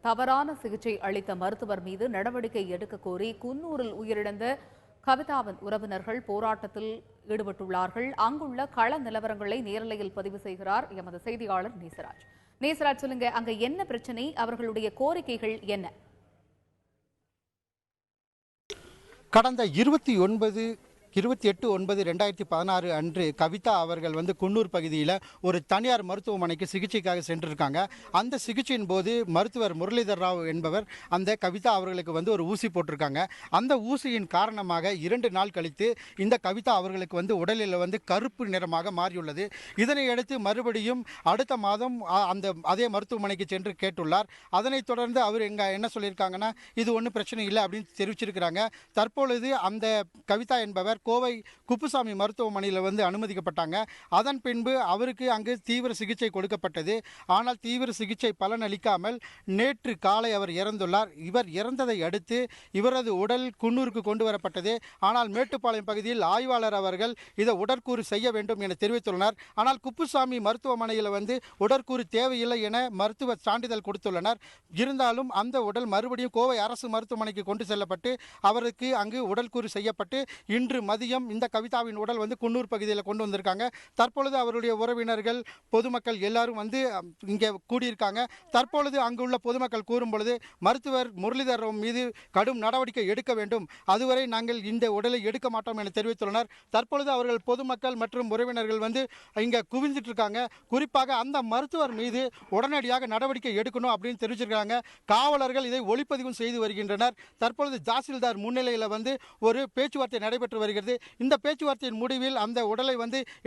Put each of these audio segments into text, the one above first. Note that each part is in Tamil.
தவறான சிகிச்சை அளித்த மருத்துவர் மீது நடவடிக்கை எடுக்க கோரி குன்னூரில் உயிரிழந்த கவிதாவின் உறவினர்கள் போராட்டத்தில் ஈடுபட்டுள்ளார்கள். அங்குள்ள கள நிலவரங்களை நேரலையில் பதிவு செய்கிறார் எமது செய்தியாளர் நேசராஜ். நேசராஜ், சொல்லுங்க, அங்க என்ன பிரச்சனை? அவர்களுடைய கோரிக்கைகள் என்ன? கடந்த 28/9/2016 அன்று கவிதா அவர்கள் குன்னூர் பகுதியில் ஒரு தனியார் மருத்துவமனைக்கு சிகிச்சைக்காக சென்றிருக்காங்க. அந்த சிகிச்சையின் போது மருத்துவர் முரளிதர் ராவ் என்பவர் அந்த கவிதா அவர்களுக்கு ஒரு ஊசி போட்டிருக்காங்க. அந்த ஊசியின் காரணமாக 2 நாள் கழித்து இந்த கவிதா அவர்களுக்கு உடலில் கருப்பு நிறமாக மாறியுள்ளது. இதனையடுத்து மறுபடியும் அடுத்த மாதம் அதே மருத்துவமனைக்கு சென்று கேட்டுள்ளார். அதனைத் தொடர்ந்து அவர் என்ன சொல்லியிருக்காங்கன்னா, இது ஒன்றும் பிரச்சனை இல்லை அப்படின்னு தெரிவிச்சிருக்கிறாங்க. தற்பொழுது அந்த கவிதா என்பவர் கோவை குப்புசாமி மருத்துவமனையில் அனுமதிக்கப்பட்டாங்க. அதன் பின்பு அவருக்கு அங்கு தீவிர சிகிச்சை கொடுக்கப்பட்டது. ஆனால் தீவிர சிகிச்சை பலனளிக்காமல் நேற்று காலை அவர் இறந்துள்ளார். இவர் இறந்ததை அடுத்து இவரது உடல் குன்னூருக்கு கொண்டு வரப்பட்டது. ஆனால் மேட்டுப்பாளையம் பகுதியில் ஆய்வாளர் அவர்கள் இதை உடற்கூறு செய்ய வேண்டும் என தெரிவித்துள்ளனர். ஆனால் குப்புசாமி மருத்துவமனையில் உடற்கூறு தேவையில்லை என மருத்துவ சான்றிதழ் கொடுத்துள்ளனர். இருந்தாலும் அந்த உடல் மறுபடியும் கோவை அரசு மருத்துவமனைக்கு கொண்டு செல்லப்பட்டு அவருக்கு அங்கு உடற்கூறு செய்யப்பட்டு இன்று மதியம் இந்த கவிதாவின் உடல் குன்னூர் பகுதியில் கொண்டு வந்திருக்காங்க. தற்பொழுது அவருடைய உறவினர்கள், பொதுமக்கள் எல்லாரும் இங்கே கூடியிருக்காங்க. தற்பொழுது அங்குள்ள பொதுமக்கள் கூறும் பொழுது மருத்துவர் முரளிதர் மீது கடும் நடவடிக்கை எடுக்க வேண்டும், அதுவரை நாங்கள் இந்த உடலை எடுக்க மாட்டோம் என தெரிவித்துள்ளனர். தற்பொழுது அவர்கள் பொதுமக்கள் மற்றும் உறவினர்கள் இங்கே குவிந்துட்டு இருக்காங்க. குறிப்பாக அந்த மருத்துவர் மீது உடனடியாக நடவடிக்கை எடுக்கணும் அப்படின்னு தெரிவிச்சிருக்காங்க. காவலர்கள் இதை ஒளிப்பதிவும் செய்து வருகின்றனர். தற்பொழுது தாசில்தார் முன்னிலையில் ஒரு பேச்சுவார்த்தை நடைபெற்று வருகிறது. இந்த பேச்சுவார்த்தையின் முடிவில் அந்த உடலை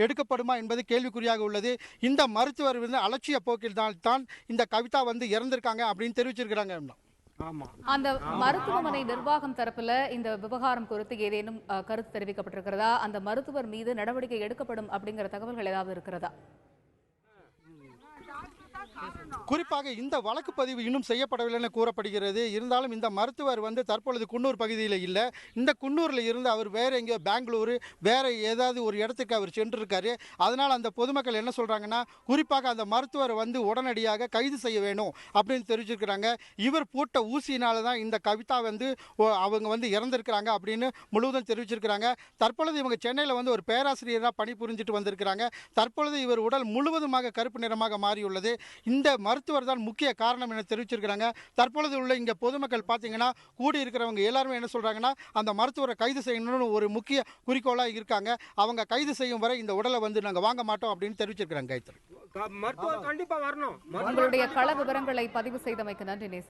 எடுக்கப்படுமா என்பது கேள்விக்குறியாக உள்ளது. இந்த மருத்துவர் அலட்சிய போக்கில் தான் இந்த கவிதா இறந்திருக்காங்க அப்படின்னு தெரிவிச்சிருக்கிறாங்க. அந்த மருத்துவமனை நிர்வாகம் தரப்புல இந்த விவகாரம் குறித்து ஏதேனும் கருத்து தெரிவிக்கப்பட்டிருக்கிறதா? அந்த மருத்துவர் மீது நடவடிக்கை எடுக்கப்படும் அப்படிங்கிற தகவல்கள் ஏதாவது இருக்கிறதா? குறிப்பாக இந்த வழக்கு பதிவு இன்னும் செய்யப்படவில்லை என கூறப்படுகிறது. இருந்தாலும் இந்த மருத்துவர் தற்பொழுது குன்னூர் பகுதியில் இல்லை. இந்த குன்னூரில் இருந்து அவர் வேற எங்கேயோ பெங்களூரு வேற ஏதாவது ஒரு இடத்துக்கு அவர் சென்றிருக்காரு. அதனால் அந்த பொதுமக்கள் என்ன சொல்றாங்கன்னா, குறிப்பாக அந்த மருத்துவர் உடனடியாக கைது செய்ய வேணும் அப்படின்னு தெரிவிச்சிருக்கிறாங்க. இவர் போட்ட ஊசியினால தான் இந்த கவிதா அவங்க இறந்திருக்கிறாங்க அப்படின்னு முழுவதும் தெரிவிச்சிருக்கிறாங்க. தற்பொழுது இவங்க சென்னையில் ஒரு பேராசிரியராக பணிபுரிஞ்சிட்டு வந்திருக்கிறாங்க. தற்பொழுது இவர் உடல் முழுவதுமாக கருப்பு நிறமாக மாறியுள்ளது. இந்த மருத்துவர் தான் முக்கிய காரணம் என தெரிவிச்சிருக்கிறாங்க. தற்பொழுது உள்ள இங்க பொதுமக்கள் பார்த்தீங்கன்னா கூடி இருக்கிறவங்க எல்லாருமே என்ன சொல்றாங்கன்னா, அந்த மருத்துவரை கைது செய்யணும்னு ஒரு முக்கிய குறிக்கோளா இருக்காங்க. அவங்க கைது செய்யும் வரை இந்த உடலை நாங்க வாங்க மாட்டோம் அப்படின்னு தெரிவிச்சிருக்கிறாங்க. மருத்துவர் கண்டிப்பா வரணும். உங்களுடைய கள விவரங்களை பதிவு செய்தமைக்கு நன்றி.